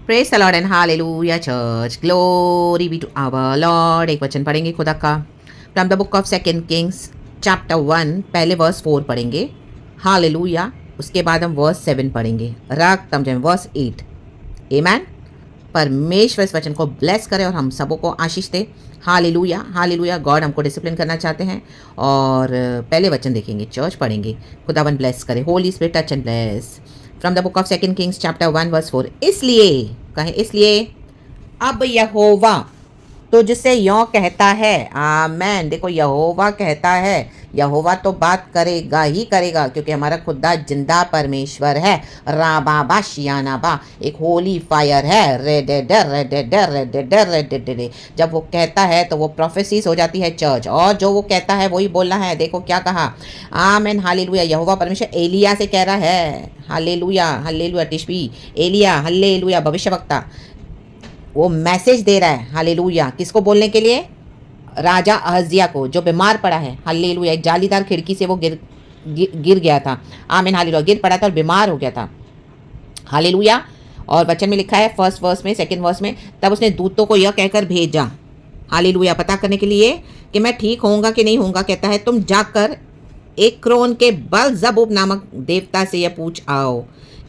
Praise the Lord and hallelujah church, glory be to our Lord. एक वचन पढ़ेंगे खुदा का from the book of second Kings chapter 1, पहले वर्स 4 पढ़ेंगे हालेलुया। उसके बाद हम वर्स 7 पढ़ेंगे राग तम जम वर्स 8। आमेन। परमेश्वर इस वचन को ब्लेस करे और हम सबों को आशीष दे। Hallelujah hallelujah. गॉड हमको डिसिप्लिन करना चाहते हैं और पहले वचन देखेंगे, चर्च पढ़ेंगे। खुदावन ब्लेस करे, Holy Spirit touch and bless. From the book of second Kings chapter 1 verse 4। इसलिए कहें, इसलिए अब यहोवा तो जिसे यों कहता है, आमेन। देखो यहोवा कहता है, यहोवा तो बात करेगा ही करेगा, क्योंकि हमारा खुदा जिंदा परमेश्वर है। राबाबा शियानाबा एक होली फायर है। रे डे डर रे डे डर रे डे डर रे डे डे। जब वो कहता है तो वो प्रोफेसीज हो जाती है चर्च, और जो वो कहता है वही बोलना है। देखो क्या कहा, आमेन हालेलुया। यहोवा परमेश्वर एलिया से कह रहा है, हालेलुया हालेलुया। टिशबी एलिया हालेलुया भविष्यवक्ता वो मैसेज दे रहा है, हालेलुया। किसको बोलने के लिए? राजा अहज्या को, जो बीमार पड़ा है। हालेलुया। एक जालीदार खिड़की से वो गिर गया था। आमीन हालेलुया। गिर पड़ा था और बीमार हो गया था। हालेलुया। और वचन में लिखा है फर्स्ट वर्स में, सेकंड वर्स में, तब उसने दूतों को यह कहकर भेजा, हालेलुया, पता करने के लिए कि मैं ठीक होऊंगा कि नहीं होऊंगा। कहता है तुम जाकर एक्रोन के बलजबूब नामक देवता से यह पूछ आओ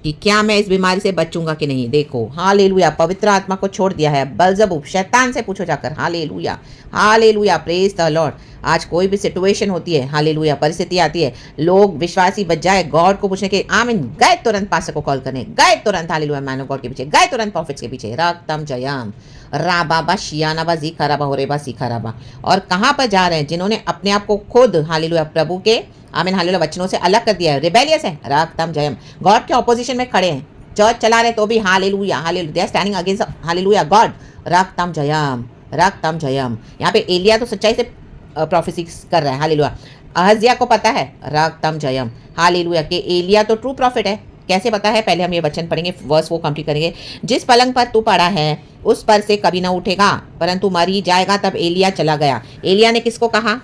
कि क्या मैं इस बीमारी से बचूंगा कि नहीं। देखो हालेलुया, पवित्र आत्मा को छोड़ दिया है। बलजबूब शैतान से पूछो जाकर। Hallelujah hallelujah. Praise the Lord. आज कोई भी सिचुएशन होती है, हालेलुया, परिस्थिति आती है, लोग विश्वासी बच जाए गॉड को पूछने के, आमीन, गए तुरंत पास्टर को कॉल करने, गए तुरंत हालेलुया मैन ऑफ गॉड के पीछे, गए तुरंत प्रॉफिट्स के पीछे। रक्तम जयाम राबाबा शियानाबा जी खराबा हो रेबा सी खराबा। और कहाँ पर जा रहे हैं? जिन्होंने अपने आप को खुद हालेलुया प्रभु के, आमीन हालेलुया, वचनों से अलग कर दिया है, रिबेलियस है। रक्तम जयम गॉड के ऑपोजिशन में खड़े हैं, चर्च चला रहे तो भी hallelujah hallelujah, they are standing against hallelujah God. रक्तम जयम रक्तम जयम। यहाँ पे एलिया तो सच्चाई से प्रोफेसी कर रहा है, हालेलुया। अहज्या को पता है, रक्तम जयम हालेलुया, कि एलिया तो ट्रू प्रॉफिट है। कैसे पता है? पहले हम ये वचन पढ़ेंगे, वर्स वो कंप्लीट करेंगे। जिस पलंग पर तू पड़ा है उस पर से कभी ना उठेगा, परंतु मर ही जाएगा। तब एलिया चला गया। एलिया ने किसको कहा?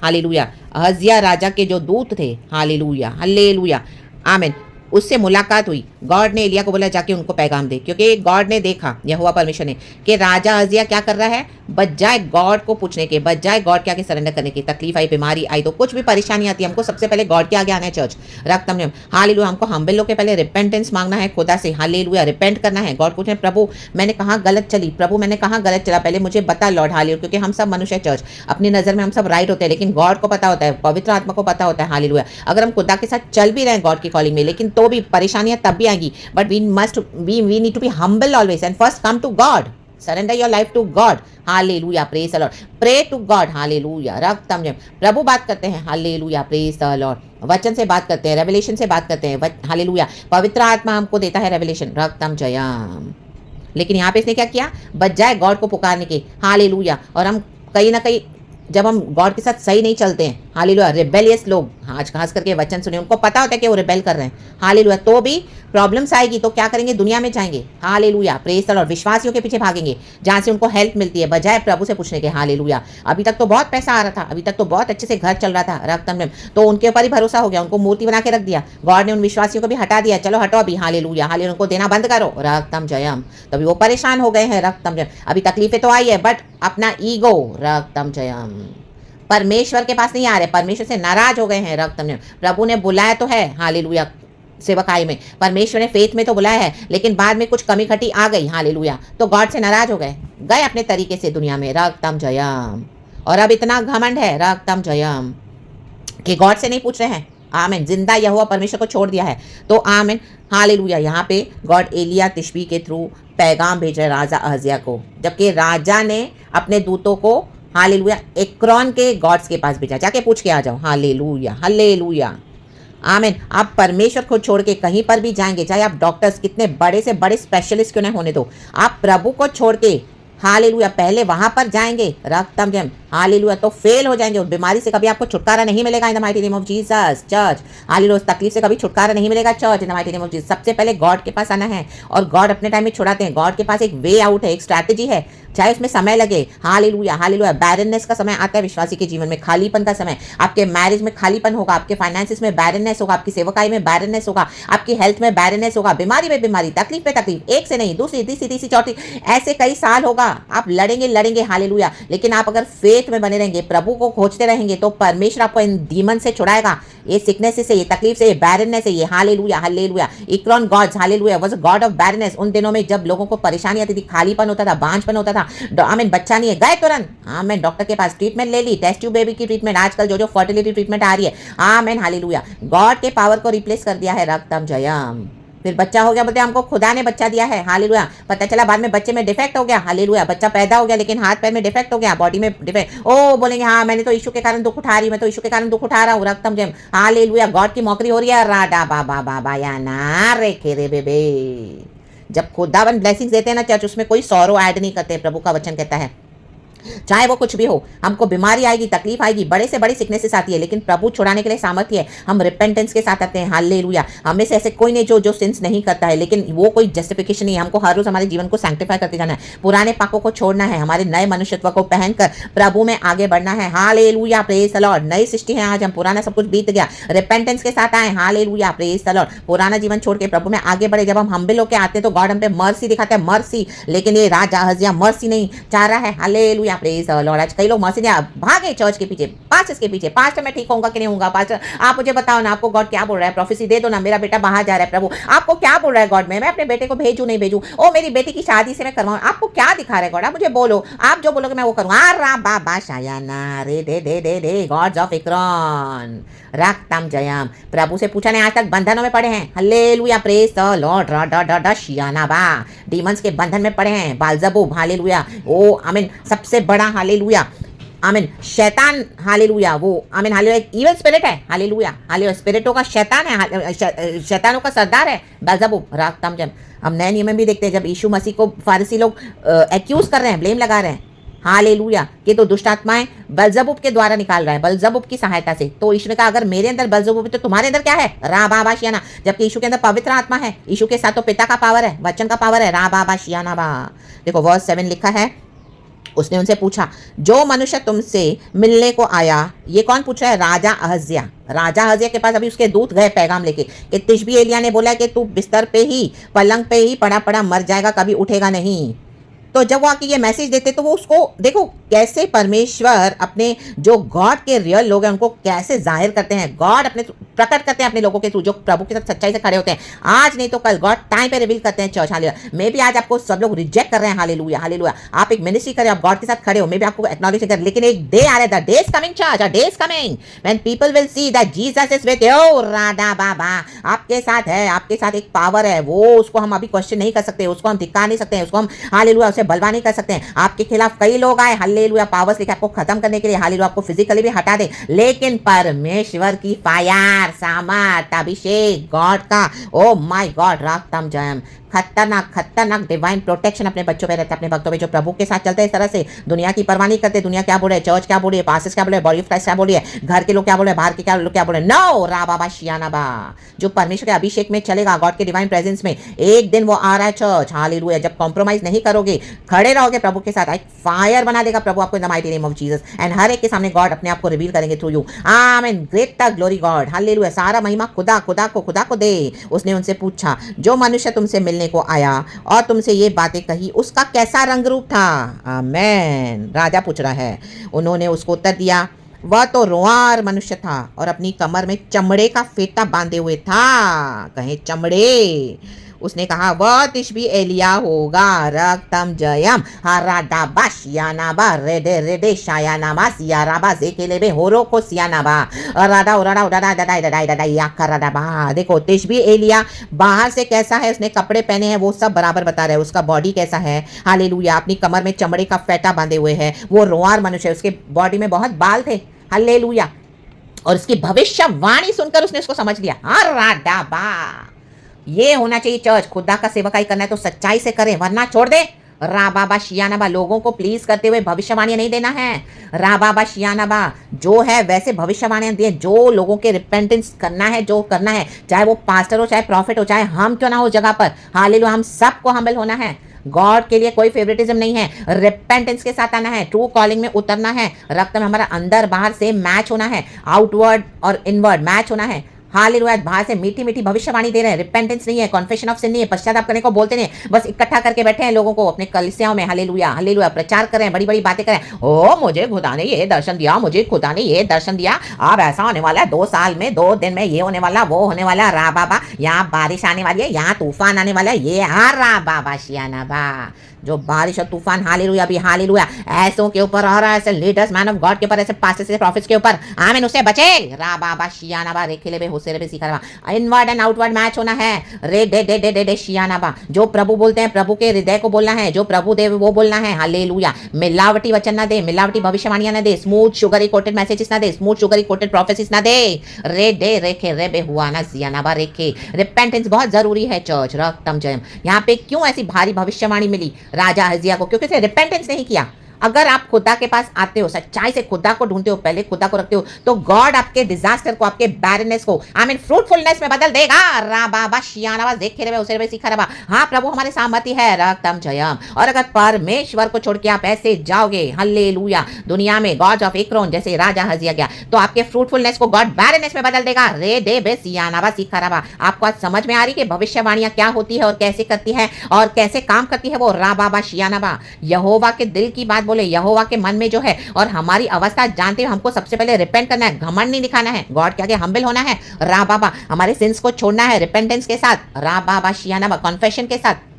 हालेलुया, अहज्या राजा के जो दूत थे, हालेलुया हालेलुया, आमीन, उससे मुलाकात हुई। गॉड ने एलिया को बोला जाके उनको पैगाम दे, क्योंकि गॉड ने देखा, यहोवा परमेश्वर ने, कि राजा अहज्या क्या कर रहा है, बजाय गॉड को पूछने के, बजाय गॉड के आगे सरेंडर करने की, तकलीफ आई, बीमारी आई, तो कुछ भी परेशानी आती है, हमको सबसे पहले गॉड के आगे आना है। चर्च रक्तम ने हालेलुया, हमको हम्बल होकर पहले रिपेंटेंस मांगना है खुदा से, हालेलुया, रिपेंट करना है। गॉड पूछे, प्रभु मैंने कहाँ गलत चली, प्रभु मैंने कहाँ गलत चला, पहले मुझे बता लॉर्ड, हालेलुया। क्योंकि हम सब मनुष्य, चर्च अपनी नजर में हम सब राइट होते हैं, लेकिन गॉड को पता होता है, पवित्र आत्मा को पता होता है, हालेलुया। अगर हम खुदा के साथ चल भी रहे हैं गॉड की कॉलिंग में, लेकिन तो भी परेशानियां तब भी आएंगी, but we need to be humble always and first come to God, surrender your life to God, hallelujah, praise the Lord, pray to God, hallelujah। रक्तम Jayam, प्रभु बात करते हैं, हालेलुया, प्रेज द लॉर्ड, वचन से बात करते हैं, रेवलेशन से बात करते हैं, हालेलुया। पवित्र आत्मा हमको देता है रेवलेशन, रक्तम जयम। लेकिन यहाँ पे इसने क्या किया? बजाय गॉड को पुकारने के, हालेलुया। और हम कहीं ना कहीं जब हम गॉड के साथ सही नहीं चलते हैं, हालेलुया, रिबेलियस लोग, आज खास करके वचन सुने, उनको पता होता है कि वो रिबेल कर रहे हैं, हालेलुया, तो भी प्रॉब्लम्स आएगी, तो क्या करेंगे? दुनिया में जाएंगे, हालेलुया, प्रेज द लॉर्ड, विश्वासियों के पीछे भागेंगे जहां से उनको हेल्प मिलती है, बजाय प्रभु से पूछने के, हालेलुया। अभी तक तो बहुत पैसा आ रहा था, अभी तक तो बहुत अच्छे से घर चल रहा था, रक्तम में, तो उनके ऊपर ही भरोसा हो गया, उनको मूर्ति बना के रख दिया। गॉड ने उन विश्वासियों को भी हटा दिया, चलो हटो अभी, हालेलुया हालेलुया, उनको देना बंद करो, रक्तम जयम। तभी वो परेशान हो गए हैं, रक्तम जयम। अभी तकलीफें तो आई है, बट अपना ईगो, रक्तम जयम, परमेश्वर के पास नहीं आ रहे, परमेश्वर से नाराज हो गए हैं, रक्तम जयम। प्रभु ने बुलाया तो है, हालेलुया, सेवकाई में, परमेश्वर ने फेथ में तो बुलाया है, लेकिन बाद में कुछ कमी खटी आ गई, हालेलुया, तो गॉड से नाराज हो गए, गए अपने तरीके से दुनिया में, रक्तम जयम। और अब इतना घमंड है, रक्तम जयम, कि गॉड से नहीं पूछ रहे हैं, आमीन, जिंदा यहोवा परमेश्वर को छोड़ दिया है, तो आमीन हालेलुया। यहाँ पे गॉड एलिया तिशबी के थ्रू पैगाम भेज रहे राजा अहज्या को, जबकि राजा ने अपने दूतों को, हालेलुया, एक्रोन के गॉड्स के पास भेजा, जाके पूछ के आ जाओ, हालेलुया हालेलुया, आमीन। आप परमेश्वर को छोड़ के कहीं पर भी जाएंगे, चाहे आप डॉक्टर्स कितने बड़े से बड़े स्पेशलिस्ट क्यों नहीं होने दो, आप प्रभु को छोड़ के, हालेलुया, पहले वहां पर जाएंगे, रक्तम जयम, हालेलुया, तो फेल हो जाएंगे। उस बीमारी से कभी आपको छुटकारा नहीं मिलेगा, इन the mighty name of Jesus, church, hallelujah. उस तकलीफ से कभी छुटकारा नहीं मिलेगा, church, in the mighty name of Jesus. सबसे पहले गॉड के पास आना है, और गॉड अपने टाइम में छुड़ाते हैं। गॉड के पास एक वे आउट है, एक स्ट्रैटेजी है, चाहे उसमें समय लगे। Hallelujah, hallelujah. बैरननेस का समय आता है विश्वासी के जीवन में, खालीपन का समय। आपके मैरिज में खालीपन होगा, आपके फाइनेंसिस में बैरननेस होगा, आपकी सेवकाई में बैरननेस होगा, आपकी हेल्थ में बैरननेस होगा, बीमारी में बीमारी, तकलीफ में तकलीफ, एक से नहीं, दूसरी तीसरी तीसरी चौथी, ऐसे कई साल होगा। आप लड़ेंगे लड़ेंगे, हालेलुया। लेकिन आप अगर फेथ में बने रहेंगे, प्रभु को खोजते रहेंगे, तो परमेश्वर आपको इन डीमन से छुड़ाएगा, ये सिकनेस से, ये तकलीफ से, ये बैरननेस से, ये hallelujah, hallelujah. Ekron gods, hallelujah, was a god of barrenness. उन दिनों में जब लोगों को परेशानी आती थी, खालीपन होता था, बांझपन होता था, आमीन, बच्चा नहीं है, गए तुरंत आमीन डॉक्टर के पास, ट्रीटमेंट ले ली, टेस्ट ट्यूब बेबी की ट्रीटमेंट, आजकल जो जो फर्टिलिटी ट्रीटमेंट आ रही है, आमीन, हालेलुया। गॉड के पावर को रिप्लेस कर दिया है रक्तम जयम। फिर बच्चा हो गया, बोलते हमको खुदा ने बच्चा दिया है, हालेलुया। पता चला बाद में बच्चे में डिफेक्ट हो गया, हालेलुया। बच्चा पैदा हो गया लेकिन हाथ पैर में डिफेक्ट हो गया, बॉडी में डिफेक्ट। ओ बोलेंगे हाँ मैंने तो यीशु के कारण दुख उठा रही, मैं तो यीशु के कारण दुख उठा रहा हूँ, रक्तम जयम, हालेलुया। गॉड की मौकरी हो रही है, राडा बाबा बाबा या ना रे खेरे बेबे। जब खुदावन ब्लेसिंग्स देते हैं ना चर्च, उसमें कोई सौरो ऐड नहीं करते। प्रभु का वचन कहता है चाहे वो कुछ भी हो, हमको बीमारी आएगी, तकलीफ आएगी, बड़े से बड़ी सिकनेसेस आती है, लेकिन प्रभु छुड़ाने के लिए सामर्थ्य है। हम रिपेंटेंस के साथ आते हैं, हालेलुया। हमें से ऐसे कोई नहीं जो सिंस नहीं करता है, लेकिन वो कोई जस्टिफिकेशन नहीं है। हमको हर रोज हमारे जीवन को सैंक्टिफाई करते जाना है, पुराने पापों को छोड़ना है, हमारे नए मनुष्यत्व को पहनकर प्रभु में आगे बढ़ना है, हालेलुया, प्रेज द लॉर्ड। नई सृष्टि है आज हम, पुराना सब कुछ बीत गया, रिपेंटेंस के साथ आए, हालेलुया, प्रेज द लॉर्ड। पुराना जीवन छोड़ के प्रभु में आगे बढ़े। जब हम हम्बल होकर आते हैं तो गॉड हम पे मर्सी दिखाते हैं, मर्सी। लेकिन ये राजा हजिया मर्सी नहीं चाह रहा है, हालेलुया, प्रेज द लॉर्ड। कई लोग मसीह भागे चर्च के पीछे, पास्टर्स के पीछे, पास्टर मैं ठीक होऊंगा कि नहीं होऊंगा, पास्टर आप मुझे बताओ ना, आपको गॉड क्या बोल रहा है, प्रोफेसी दे दो ना, मेरा बेटा बाहर जा रहा है, प्रभु आपको क्या बोल रहा है गॉड, मैं अपने बेटे को भेजूं नहीं भेजूं, ओ मेरी बेटी की शादी से मैं करवाऊं, आपको क्या दिखा रहा है गॉड, आप मुझे बोलो, आप जो बोलोगे मैं वो करूंगा। रा बाबा शायाना रे दे दे दे दे, गॉड्स ऑफ इक्रॉन, रक्तम जयम। प्रभु से पूछा नहीं आज तक बंधनों में पड़े हैं, हालेलुया, प्रेज द लॉर्ड, रा डा डा डा शियाना बा, डीमंस के बंधन में पड़े हैं, बालजबूब, हालेलुया, ओ आमीन, सबसे बड़ा, हालेलुया, आमीन, शैतान, हालेलुया, वो आमीन, हालेलुया, एक इविल स्पिरिट है, हालेलुया, हालेलुया, स्पिरिटों का शैतान है, शैतानों का सरदार है बेलजेबुल, रक्तम जयम। हम नए नियम में भी देखते हैं जब यीशु मसीह को फारसी लोग एक्यूज कर रहे हैं, ब्लेम लगा रहे हैं, हालेलुया, कि तो दुष्ट आत्माएं बेलजेबुल के द्वारा निकाल रहा है, बेलजेबुल की सहायता से। तो यीशु ने कहा अगर मेरे अंदर बेलजेबुल है तो तुम्हारे अंदर क्या है, रा बाबा शियाना। जबकि यीशु के अंदर पवित्र आत्मा है, यीशु के साथ तो पिता का पावर है, वचन का पावर है, रा बाबा शियाना बा। देखो वर्स 7 लिखा है, उसने उनसे पूछा जो मनुष्य तुमसे मिलने को आया, ये कौन पूछ रहा है, राजा अहज्या। राजा अहज्या के पास अभी उसके दूत गए पैगाम लेके कि तिशबी एलिया ने बोला कि तू बिस्तर पे ही, पलंग पे ही पड़ा पड़ा मर जाएगा, कभी उठेगा नहीं। तो जब वो आके ये मैसेज देते तो वो उसको देखो कैसे परमेश्वर अपने जो गॉड के रियल लोग हैं उनको कैसे जाहिर करते हैं, गॉड अपने प्रकट करते हैं अपने लोगों के थ्रू जो प्रभु के साथ सच्चाई से खड़े होते हैं। आज नहीं तो कल गॉड टाइम पे रिवील करते हैं चर्च, हालेलुया। मे भी आज आपको सब लोग रिजेक्ट कर रहे हैं, हालेलुया, हालेलुया। आप एक मिनिस्ट्री करें, आप गॉड के साथ खड़े हो, मे भी आपको एक्नॉलेज करें, लेकिन एक डे आ रहा है, the day is coming church, a day is coming when people will see that Jesus is with you, राधा बाबा आपके साथ है, आपके साथ एक पावर है, वो उसको हम अभी क्वेश्चन नहीं कर सकते, उसको हम धिक्कार नहीं सकते, उसको हम हालेलुया उसे बलवा नहीं कर सकते हैं। आपके खिलाफ कई लोग आए, हालेलुया, पावर्स लेके आपको खत्म करने के लिए, हालेलुया, आपको फिजिकली भी हटा दे, लेकिन परमेश्वर की फायर, सामर्थ, अभिषेक, गॉड का, ओ माय गॉड, रक्तम जयम, खतरनाक खतरनाक डिवाइन प्रोटेक्शन अपने बच्चों पे रहता है, अपने भक्तों पे जो प्रभु के साथ चलते हैं। इस तरह से दुनिया की परवाह नहीं करते, दुनिया क्या बोल रहे हैं, चर्च क्या बोल रही है, पास्टर्स क्या बोल रहे हैं, बॉडी ऑफ क्राइस्ट क्या बोल रही है, घर के लोग क्या बोल रहे हैं, बाहर के क्या लोग क्या बोल रहे हैं, नो रा बाबा शियाना बा। जो परमेश्वर के अभिषेक में चलेगा, गॉड के डिवाइन प्रेजेंस में, एक दिन वो आ रहा है चर्च, हालेलुया। जब कॉम्प्रोमाइज नहीं करोगे, खड़े रहोगे प्रभु के साथ, एक फायर बना देगा प्रभु आपको in the mighty name of Jesus, and हर एक के सामने गॉड अपने आप को रिवील करेंगे थ्रू यू, आमीन, great the glory God, hallelujah. सारा महिमा खुदा को दे। उसने उनसे पूछा जो मनुष्य तुमसे मिलने को आया और तुमसे ये बातें कही, उसका कैसा रंग रूप था, आमेन। राजा पूछ रहा है। उन्होंने उसको उत्तर दिया वह तो रोंआर मनुष्य था और अपनी कमर में चमड़े का फेटा बांधे हुए था, कहे चमड़े। उसने कहा वह तिशबी एलिया होगा, रक्तम जयम, हराडाबा शियानाबा, रेडे रेडे शायानाबा, सियाराबा जेकेलेबे होरो को सियानाबा, राडा उराडा उडाडा डडाई डडाई डडाई याकराडाबा। देखो तिशबी एलिया बाहर से कैसा है, उसने कपड़े पहने हैं, वो सब बराबर बता रहे हैं, उसका बॉडी कैसा है, हालेलुया, अपनी कमर में चमड़े का फेटा बांधे हुए है, वो रोंआर मनुष्य है, उसके बॉडी में बहुत बाल थे, हालेलुया। और उसकी भविष्यवाणी सुनकर उसने उसको समझ लिया, हराडाबा। ये होना चाहिए चर्च, खुदा का सेवकाई करना है तो सच्चाई से करें, वरना छोड़ दे। रा बाबा शियानाबा, लोगों को प्लीज करते हुए भविष्यवाणी नहीं देना है। रा बाबा शियानाबा जो है वैसे भविष्यवाणियां दिए, जो लोगों के रिपेंटेंस करना है, जो करना है, चाहे वो पास्टर हो, चाहे प्रॉफिट हो, चाहे हम क्यों ना हो जगह पर, हालेलुया, हम सबको हम्बल होना है, गॉड के लिए कोई फेवरेटिज्म नहीं है, रिपेंटेंस के साथ आना है, ट्रू कॉलिंग में उतरना है, रक्त में हमारा अंदर बाहर से मैच होना है, आउटवर्ड और इनवर्ड मैच होना है। हालेलुया, बाहर से मीठी मीठी भविष्यवाणी दे रहे हैं, रिपेंटेंस नहीं है, कॉन्फेशन ऑफ सिन नहीं है, पश्चाताप करने को बोलते नहीं, बस इकट्ठा करके बैठे हैं लोगों को अपने कलीसियाओं में। हालेलुया हालेलुया, प्रचार कर रहे हैं, बड़ी बड़ी बातें कर रहे हैं। ओ मुझे खुदा ने ये दर्शन दिया, मुझे खुदा ने ये दर्शन दिया, अब ऐसा होने वाला है, 2 साल में 2 दिन में ये होने वाला, वो होने वाला, रा बाबा यहाँ बारिश आने वाली है, यहाँ तूफान आने वाला है, ये रा बाबा शियाना बा, जो बारिश और तूफान हालेलुया भी हालेलुया ऐसों के ऊपर आ रहा है, ऐसे लीडर्स मैन ऑफ गॉड के ऊपर, ऐसे पास्टर्स से प्रॉफिट्स के ऊपर, आमीन, उससे बचे। रा बाबा शियाना बा रेखिले बे होसेरे बे सिखरवा, इनवर्ड एंड आउटवर्ड मैच होना है। रे डे डे डे डे डे शियाना बा, जो प्रभु बोलते हैं प्रभु के हृदय को बोलना है, जो प्रभु दे वो बोलना है। हालेलुया, मिलावटी वचन ना दे, मिलावटी भविष्यवाणियां ना दे, स्मूथ शुगरी कोटेड मैसेजेस ना दे, स्मूथ शुगरी कोटेड प्रोफेसीज ना दे। रे डे रेखे रे बे हुआ ना जियाना बा रेखे, रिपेंटेंस बहुत जरूरी है चर्च, रक्तम जयम। यहाँ पे क्यों ऐसी भारी भविष्यवाणी मिली राजा हजिया को? क्योंकि रिपेंटेंस नहीं किया। अगर आप खुदा के पास आते हो, सच्चाई से खुदा को ढूंढते हो, पहले खुदा को रखते हो, तो गॉड आपके डिजास्टर को, आपके बैरनेस को आई मीन फ्रूटफुलनेस में बदल देगा। रा बाबा शियाना देखे रहे उसे सीखा रहा। हाँ प्रभु हमारे सामर्थ्य है, रक्तम जयम। और अगर परमेश्वर को छोड़ के आप ऐसे जाओगे हल्लेलुया दुनिया में, गॉड ऑफ एक्रोन जैसे राजा हजिया गया, तो आपके फ्रूटफुलनेस को गॉड बैरनेस में बदल देगा। रे दे बे सियाना सीखा रहा। आपको आज समझ में आ रही कि भविष्यवाणियां क्या होती है और कैसे करती है और कैसे काम करती है वो रा बाबा शियाना। यहोवा के दिल की बात बोले, यहोवा के मन में जो है, और हमारी अवस्था जानते हो, हमको सबसे पहले रिपेंट करना है, घमंड नहीं दिखाना है, गॉड के आगे हम्बल होना है। रा बाबा हमारे सिंस को छोड़ना है रिपेंटेंस के साथ, रा बाबा शियाना कॉन्फेशन के साथ।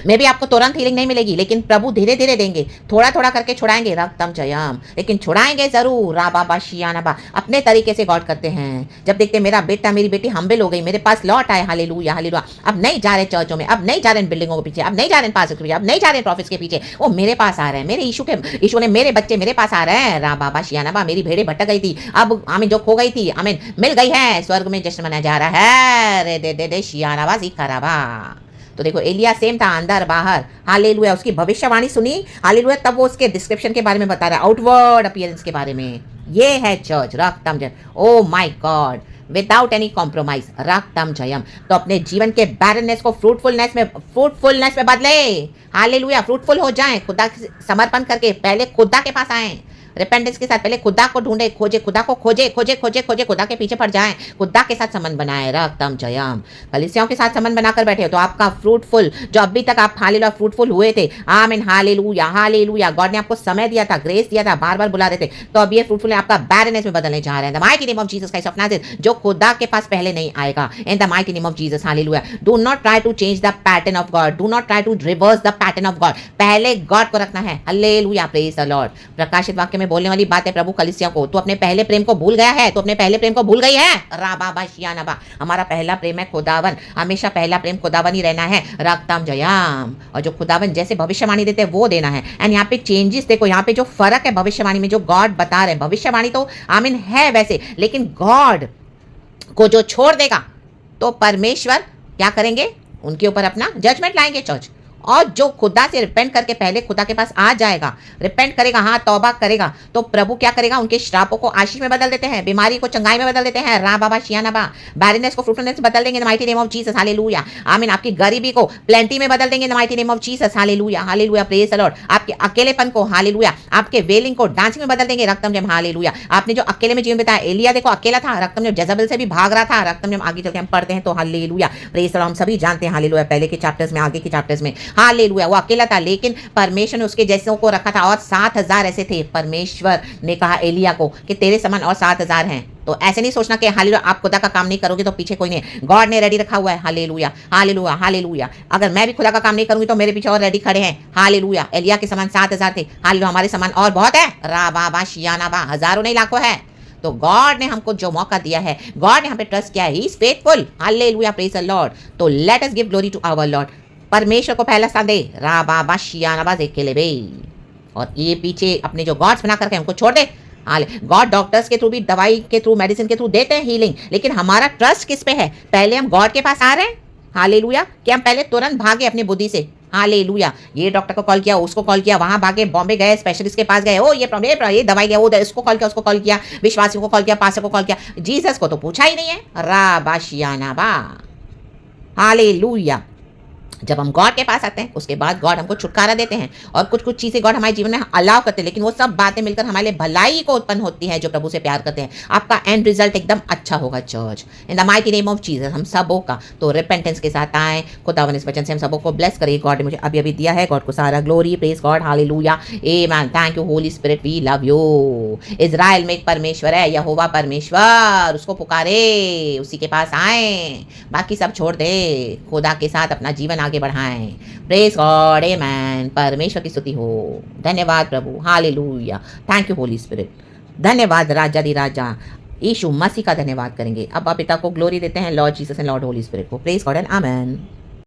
मे भी आपको तुरंत हीलिंग नहीं मिलेगी, लेकिन प्रभु धीरे धीरे देंगे, थोड़ा थोड़ा करके छुड़ाएंगे, रक्तम जयम, लेकिन छुड़ाएंगे जरूर। रा बाबा शियाना अपने तरीके से गॉड करते हैं। जब देखते मेरा बेटा मेरी बेटी हम्बल हो गई, मेरे पास लौट आए, हालेलुया हालेलुया, अब नहीं जा रहे चर्चों में, अब नहीं जा रहे बिल्डिंगों के पीछे, अब नहीं जा रहे पास के पीछे, अब नहीं जा रहे प्रॉफिट्स के पीछे, वो मेरे पास आ रहे हैं, मेरे यीशु ने मेरे बच्चे मेरे पास आ रहे हैं। रा बाबा शियाना, मेरी भेड़ें भटक गई थी, अब आमीन जो खो गई थी आमीन मिल गई है, स्वर्ग में जश्न मनाया जा रहा है। रे दे दे दे शियाना सीखा। तो देखो एलिया सेम था, अंदर बाहर, हालेलुया। उसकी भविष्यवाणी सुनी, हालेलुया, तब वो उसके डिस्क्रिप्शन के बारे में बता रहा है, आउटवर्ड अपीयरेंस के बारे में। ये है चर्च, रक्तम जयम। Oh my God, without any compromise, रक्तम जयम। तो अपने जीवन के बैरनेस को फ्रूटफुलनेस में बदले, हालेलुया, फ्रूटफुल हो जाएं, खुदा समर्पण करके पहले खुदा के पास आए, रिपेंटेंस के साथ पहले खुदा को ढूंढे, खोजे खुदा को, खोजे खोजे खोजे खोजे खुदा के पीछे पड़ जाएं, खुदा के साथ संबंध बनाए, रक्तम जयम। कलीसियाओं के साथ संबंध बनाकर बैठे हो तो आपका फ्रूटफुल, जो अभी तक आप हालेलुया फ्रूटफुल हुए थे, आमीन हालेलुया हालेलुया, गॉड ने आपको समय दिया था, ग्रेस दिया था, बार बार बुला रहे थे, तो अब ये फ्रूटफुल आपका बैरनेस में बदलने जा रहे हैं। The mighty name of Jesus Christ of Nazareth, जो खुदा के पास पहले नहीं आएगा, in the mighty name of Jesus hallelujah. Do not try to change the pattern of God, do not try to reverse the pattern of God, पहले God को रखना है। Hallelujah, praise the Lord. प्रकाशित वाक्य में बोलने वाली बात है प्रभु कलीसिया को, तो अपने पहले प्रेम को भूल गया है, तो अपने पहले प्रेम को भूल गई है। रा बाबा शियाना, हमारा पहला प्रेम है खुदावन, हमेशा पहला प्रेम खुदावन ही रहना है, रक्तम जयम। और जो खुदावन जैसे भविष्यवाणी देते हैं वो देना है। एंड यहाँ पे चेंजेस देखो, यहाँ पे जो फर्क है भविष्यवाणी में, जो गॉड बता रहे हैं, भविष्यवाणी तो आमीन है वैसे, लेकिन गॉड को जो छोड़ देगा तो परमेश्वर क्या करेंगे, उनके ऊपर अपना जजमेंट लाएंगे चर्च। और जो खुदा से रिपेंट करके पहले खुदा के पास आ जाएगा, रिपेंट करेगा, हाँ तौबा करेगा, तो प्रभु क्या करेगा, उनके श्रापों को आशीष में बदल देते हैं, बीमारी को चंगाई में बदल देते हैं, रा बाबा शियाना, बैरिनेस को फ्रूटफुलनेस में बदल देंगे, the mighty name of Jesus hallelujah. आमीन, आपकी गरीबी को प्लेंटी में बदल देंगे, the mighty name of Jesus hallelujah hallelujah, praise the Lord. आपके अकेलेपन को हालेलुया, आपके वेलिंग को डांसिंग में बदल देंगे, रक्तम जयम हालेलुया। आपने जो अकेले में जीवन बिताया, एलिया देखो अकेला था, रक्तम जयम जजेबेल से भी भाग रहा था, रक्तम जयम आगे चल के हम पढ़ते हैं तो हालेलुया, प्रेज द लॉर्ड। हम सभी जानते हैं हालेलुया, पहले के चैप्टर्स में, आगे के चैप्टर्स में, हालेलुया, वो अकेला था, लेकिन परमेश्वर ने उसके जैसों को रखा था, और 7,000 ऐसे थे। परमेश्वर ने कहा एलिया को कि तेरे समान और 7,000 हैं। तो ऐसे नहीं सोचना कि हालेलुया आप खुदा का काम नहीं करोगे तो पीछे कोई नहीं, गॉड ने रेडी रखा हुआ है, हालेलुया हालेलुया हालेलुया। अगर मैं भी खुदा का काम नहीं करूंगी तो मेरे पीछे और रेडी खड़े हैं, हालेलुया। एलिया के समान 7,000 थे, हालेलुया, हमारे समान और बहुत है, रा बाबा शियाना, हजारों नहीं लाखों है। तो गॉड ने हमको जो मौका दिया है, गॉड ने हम पे ट्रस्ट किया है, he is faithful, hallelujah, praise the lord. तो let us give glory to our lord. परमेश्वर को पहला स्थान दे, रा बाबा शियाना देखे ले बे, और ये पीछे अपने जो गॉड्स बना करके हमको छोड़ दे। गॉड डॉक्टर्स के थ्रू भी, दवाई के थ्रू, मेडिसिन के थ्रू देते हैं हीलिंग, लेकिन हमारा ट्रस्ट किस पे है? पहले हम गॉड के पास आ रहे हैं, हालेलुया, कि हम पहले तुरंत भागे अपनी बुद्धि से, हालेलुया, ये डॉक्टर को कॉल किया, उसको कॉल किया, वहां भागे, बॉम्बे गए, स्पेशलिस्ट के पास गए, ओ ये प्रॉब्लम, ये दवाई गया, वो इसको कॉल किया, उसको कॉल किया, विश्वासी को कॉल किया, पास्टर को कॉल किया, जीसस को तो पूछा ही नहीं है, रा बाशियाना बा, हालेलुया। जब हम गॉड के पास आते हैं उसके बाद गॉड हमको छुटकारा देते हैं और कुछ कुछ चीज़ें गॉड हमारे जीवन में अलाउ करते हैं, लेकिन वो सब बातें मिलकर हमारे लिए भलाई को उत्पन्न होती है जो प्रभु से प्यार करते हैं। आपका एंड रिजल्ट एकदम अच्छा होगा church, in the mighty name of Jesus. हम सबों का तो रिपेंटेंस के साथ आए, खुदावन इस वचन से हम सबों को ब्लेस करिए। गॉड ने मुझे अभी अभी दिया है, गॉड को सारा glory, praise God, hallelujah, amen, thank you Holi Spirit, we love you. Israel में एक परमेश्वर है, यहोवा परमेश्वर, उसको पुकारे, उसी के पास आए, बाकी सब छोड़ दे, खुदा के साथ अपना जीवन आगे बढ़ाएं। प्रेज गॉड, आमेन, परमेश्वर की स्तुति हो। धन्यवाद प्रभु, hallelujah, thank you Holi spirit. धन्यवाद राजा दी राजा यीशु मसीह का धन्यवाद करेंगे। अब आप पिता को ग्लोरी देते हैं, lord Jesus and lord holy spirit को। Praise God and amen.